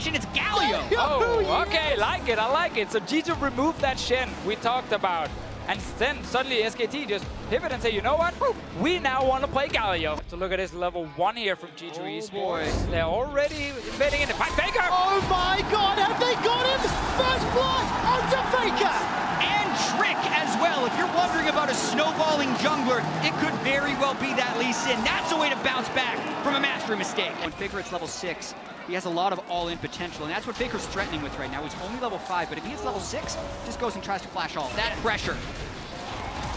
It's Galio. Oh, okay, like it, I like it. So G2 removed that Shen we talked about. And then suddenly SKT just pivot and say, you know what? We now want to play Galio. So look at this level 1 here from G2 ESPORTS. They're already invading into fight Faker. Oh my god, have they got him? First blood onto Faker! And Trick as well. If you're wondering about a snowballing jungler, it could very well be that Lee Sin. That's a way to bounce back from a mastery mistake. When Faker hits level 6, he has a lot of all-in potential, and that's what Faker's threatening with right now. He's only level 5, but if he hits level 6, just goes and tries to flash all. That pressure.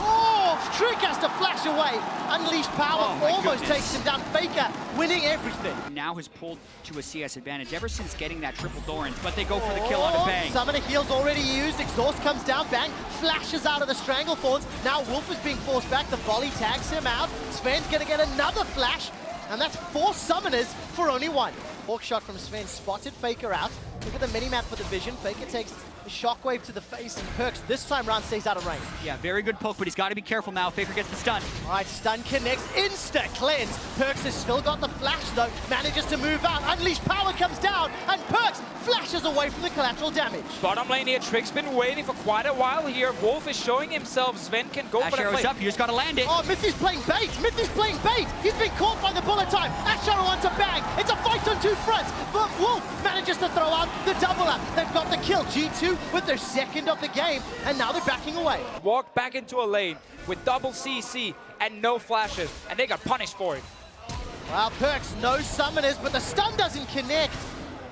Oh, Trick has to flash away. Unleashed power almost takes him down. Faker winning everything. Now has pulled to a CS advantage ever since getting that triple Doran, but they go for the kill on a Bang. Summoner heals already used. Exhaust comes down. Bang flashes out of the Stranglethorns. Now Wolf is being forced back. The volley tags him out. Sven's going to get another flash. And that's 4 summoners for only 1. Hawk shot from Sven spotted Faker out. Look at the mini-map for the vision. Faker takes a shockwave to the face, and PERKZ this time round stays out of range. Yeah, very good poke, but he's got to be careful now. Faker gets the stun. All right, stun connects, insta-cleanse. PERKZ has still got the flash, though. Manages to move out. Unleashed power comes down, and PERKZ flashes away from the collateral damage. Bottom lane here, Trick's been waiting for quite a while here. Wolf is showing himself. Sven can go for the play. Up, you just got to land it. Oh, MITHY's playing bait. MITHY's playing bait. He's been caught by the bullet time. Ashe onto Bang. It's a fight on 2 fronts, but Wolf manages to throw out the double up. They've got the kill. G2 with their second of the game, and now they're backing away. Walk back into a lane with double CC and no flashes, and they got punished for it. Well, PERKZ, no summoners, but the stun doesn't connect.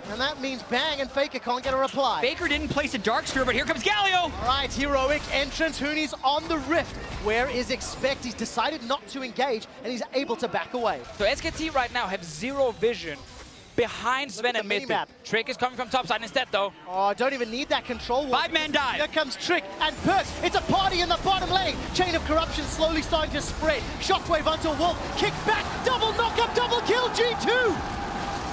And that means Bang and Faker can't get a reply. Faker didn't place a Dark Spear, but here comes Galio! All right, heroic entrance. HUNI's on the rift. Where is Expect? He's decided not to engage, and he's able to back away. So SKT right now have 0 vision behind Sven and MITHY. Trick is coming from topside instead, though. Oh, don't even need that control. 5-man dive. Here comes Trick and PERKZ. It's a party in the bottom lane. Chain of corruption slowly starting to spread. Shockwave onto Wolf. Kick back. Double knockup, double kill. G2.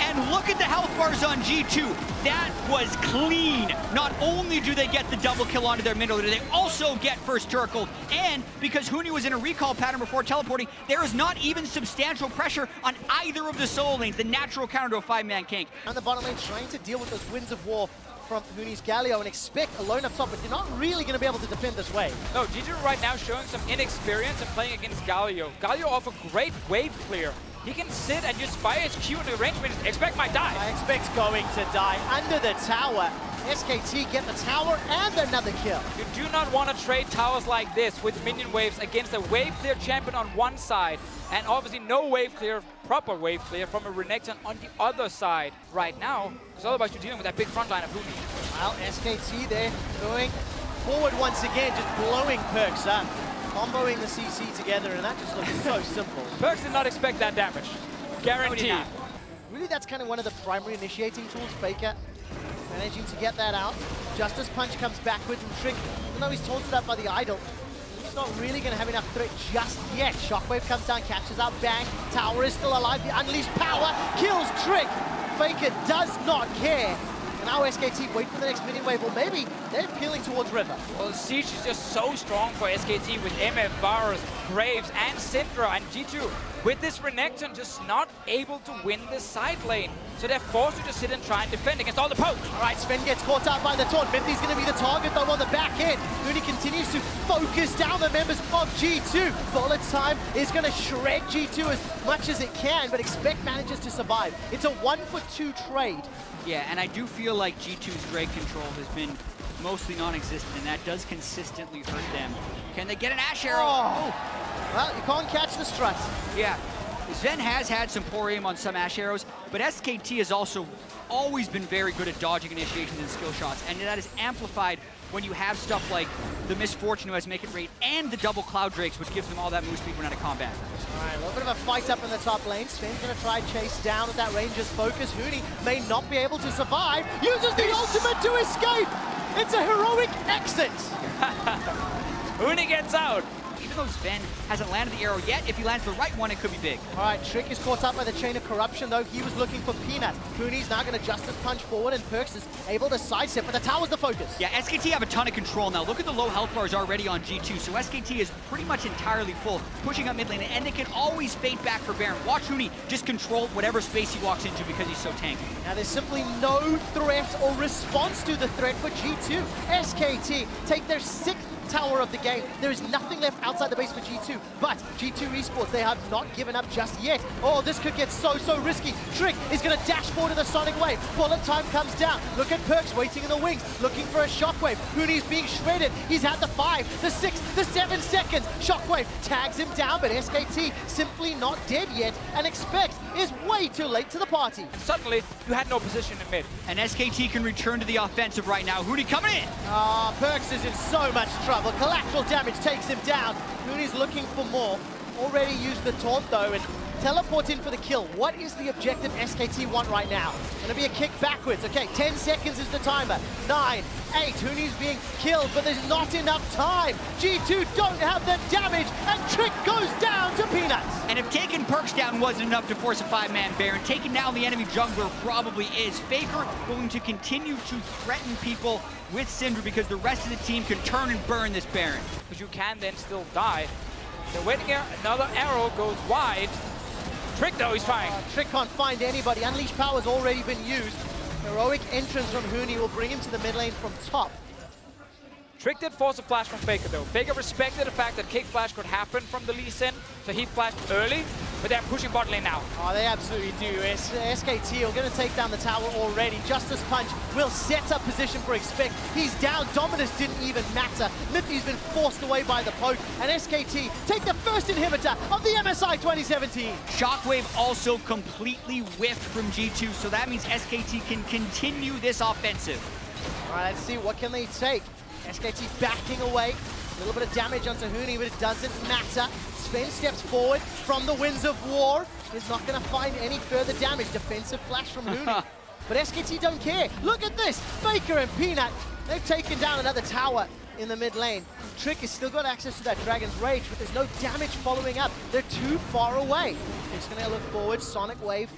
And look at the health bars on G2. That was clean. Not only do they get the double kill onto their middle, they also get first Turkle. And because HUNI was in a recall pattern before teleporting, there is not even substantial pressure on either of the soul lanes. The natural counter to a 5-man gank. And the bottom lane trying to deal with those winds of war from HUNI's Galio and Expect alone up top, but you're not really going to be able to defend this wave. No, G2 right now showing some inexperience in playing against Galio. Galio offers great wave clear. He can sit and just fire his Q in the range when Expect might die. Expect's going to die under the tower. SKT get the tower and another kill. You do not want to trade towers like this with minion waves against a wave clear champion on one side, and obviously no wave clear, proper wave clear from a Renekton on the other side right now, because otherwise you're dealing with that big front line of HUNI. Well, SKT there going forward once again, just blowing PERKZ up. Comboing the CC together, and that just looks so simple. PERKZ did not expect that damage. Guaranteed. Really, that's kind of one of the primary initiating tools. Faker managing to get that out. Justice Punch comes backwards, and Trick, even though he's taunted up by the idol, he's not really going to have enough threat just yet. Shockwave comes down, catches out Bang. Tower is still alive. The unleashed power kills Trick. Faker does not care. And now SKT wait for the next minion wave, or maybe they're peeling towards River. Well, Siege is just so strong for SKT with MF, Varus, Graves, and Syndra, and G2 with this Renekton just not able to win this side lane. So they're forced to just sit and try and defend against all the pokes. All right, Sven gets caught out by the taunt. MITHY's going to be the target, though, on the back end. HUNI continues to focus down the members of G2. Bullet time is going to shred G2 as much as it can, but Expect manages to survive. It's a 1-for-2 trade. Yeah, and I do feel like G2's Drake control has been mostly non-existent, and that does consistently hurt them. Can they get an Ashe arrow? Oh. Well, you can't catch the struts. Yeah, ZVEN has had some poor aim on some Ashe arrows, but SKT has also always been very good at dodging initiations and skill shots, and that is amplified when you have stuff like the Misfortune who has Make It Rate and the double Cloud Drakes, which gives them all that move speed when out of combat. All right, a little bit of a fight up in the top lane. Sven's going to try chase down with that Ranger's focus. HUNI may not be able to survive. Uses the ultimate to escape. It's a heroic exit. HUNI gets out. even though ZVEN hasn't landed the arrow yet, if he lands the right one, it could be big. All right, Trick is caught up by the chain of corruption, though. He was looking for Peanut. HUNI's now going to Justice Punch forward, and PERKZ is able to sidestep, but the tower's the focus. Yeah, SKT have a ton of control now. Look at the low health bars already on G2, so SKT is pretty much entirely full, pushing up mid lane, and they can always fade back for Baron. Watch HUNI just control whatever space he walks into because he's so tanky. Now, there's simply no threat or response to the threat for G2. SKT take their 6th tower of the game. There is nothing left outside the base for G2, but G2 Esports, they have not given up just yet. Oh, this could get so risky. Trick is going to dash forward to the Sonic Wave. Bullet time comes down. Look at PERKZ waiting in the wings, looking for a Shockwave. HUNI's being shredded. He's had the 5, the 6, the 7 seconds. Shockwave tags him down, but SKT simply not dead yet, and Expect is way too late to the party. And suddenly, you had no position in mid. And SKT can return to the offensive right now. HUNI coming in! PERKZ is in so much trouble. Collateral damage takes him down. HUNI's looking for more. Already used the taunt though, and teleport in for the kill. What is the objective SKT want right now? Gonna be a kick backwards. Okay, 10 seconds is the timer. 9, 8, HUNI's being killed, but there's not enough time. G2 don't have the damage, and Trick goes down to Peanuts. And if taking PERKZ down wasn't enough to force a 5-man Baron, taking down the enemy jungler probably is. Faker going to continue to threaten people with Syndra because the rest of the team can turn and burn this Baron. Because you can then still die. They're waiting here, another arrow goes wide. Trick though, he's trying. Trick can't find anybody. Unleash power's already been used. Heroic entrance from HUNI will bring him to the mid lane from top. Trick did force a flash from Faker though. Faker respected the fact that kick flash could happen from the Lee Sin, so he flashed early, but they're pushing bot lane now. Oh, they absolutely do. SKT are going to take down the tower already. Justice Punch will set up position for Expect. He's down. Dominus didn't even matter. MITHY's been forced away by the poke, and SKT take the first inhibitor of the MSI 2017. Shockwave also completely whiffed from G2, so that means SKT can continue this offensive. All right, let's see, what can they take? SKT backing away. A little bit of damage onto HUNI, but it doesn't matter. ZVEN steps forward from the Winds of War. He's not going to find any further damage. Defensive flash from HUNI. But SKT don't care. Look at this. Faker and Peanut, they've taken down another tower in the mid lane. Trick has still got access to that Dragon's Rage, but there's no damage following up. They're too far away. He's going to look forward. Sonic Wave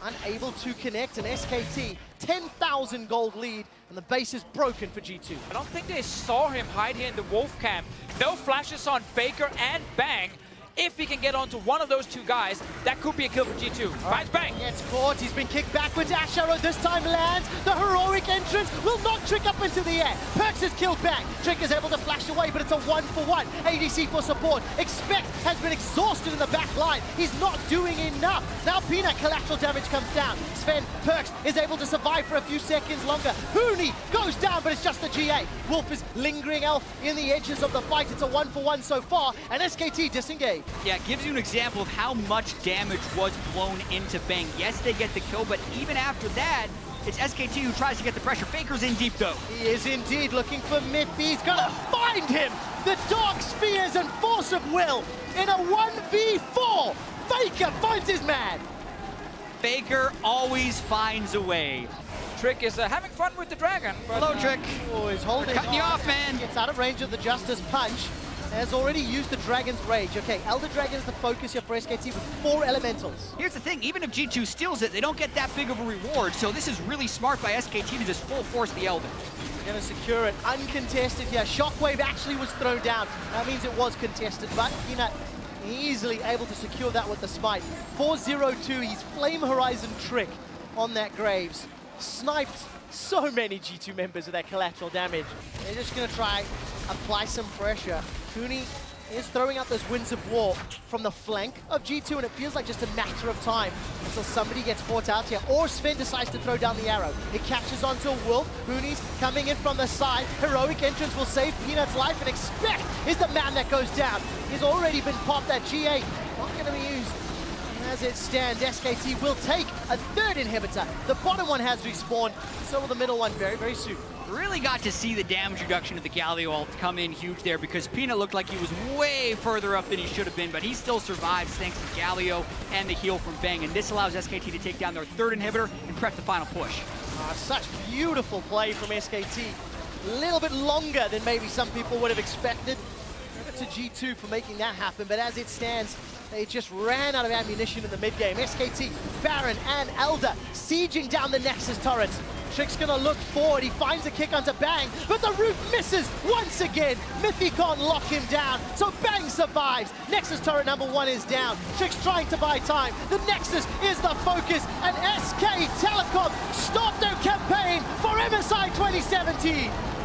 unable to connect, and SKT 10,000 gold lead, and the base is broken for G2. I don't think they saw him hide here in the Wolf camp. No flashes on Faker and Bang. If he can get onto one of those two guys, that could be a kill for G2. Finds Bang. Gets caught, he's been kicked backwards. Ashe arrow this time lands. The heroic entrance will knock Trick up into the air. PERKZ is killed back. Trick is able to flash away, but it's a 1-for-1. ADC for support. Expect has been exhausted in the back line. He's not doing enough. Now Peanut collateral damage comes down. ZVEN, PERKZ is able to survive for a few seconds longer. HUNI goes down, but it's just the GA. Wolf is lingering elf in the edges of the fight. It's a 1-for-1 so far, and SKT disengage. Yeah, it gives you an example of how much damage was blown into Bang. Yes, they get the kill, but even after that, it's SKT who tries to get the pressure. Faker's in deep, though. He is indeed looking for MITHY. He's gonna find him! The Dark Spears and Force of Will in a 1v4! Faker finds his man! Faker always finds a way. Trick is having fun with the dragon. But, Hello, Trick. Oh, he's holding Cutting you on. off, man. Gets out of range of the Justice Punch. Has already used the Dragon's Rage. Okay, Elder Dragon is the focus here for SKT with 4 elementals. Here's the thing, even if G2 steals it, they don't get that big of a reward, so this is really smart by SKT to just full force the Elder. They're gonna secure it uncontested here. Shockwave actually was thrown down. That means it was contested, but Peanut easily able to secure that with the smite. 4-0-2, he's Flame Horizon Trick on that Graves. Sniped so many G2 members with that collateral damage. They're just gonna try apply some pressure. HUNI is throwing out those Winds of War from the flank of G2, and it feels like just a matter of time until somebody gets caught out here, or ZVEN decides to throw down the arrow. It catches onto Wolf. HUNI's coming in from the side. Heroic entrance will save Peanut's life, and Expect is the man that goes down. He's already been popped. That GA not going to be used. As it stands, SKT will take a 3rd inhibitor. The bottom one has respawned, so will the middle one very soon. Really got to see the damage reduction of the Galio ult come in huge there because Peanut looked like he was way further up than he should have been, but he still survives thanks to Galio and the heal from Bang, and this allows SKT to take down their 3rd inhibitor and prep the final push. Such beautiful play from SKT. A little bit longer than maybe some people would have expected. to G2 for making that happen, but as it stands, they just ran out of ammunition in the mid game. SKT, Baron, and Elder sieging down the Nexus turrets. Trick's gonna look forward, he finds a kick onto Bang, but the roof misses once again. MITHY can't lock him down, so Bang survives. Nexus turret number 1 is down. Trick's trying to buy time. The Nexus is the focus, and SK Telecom stopped their campaign for MSI 2017.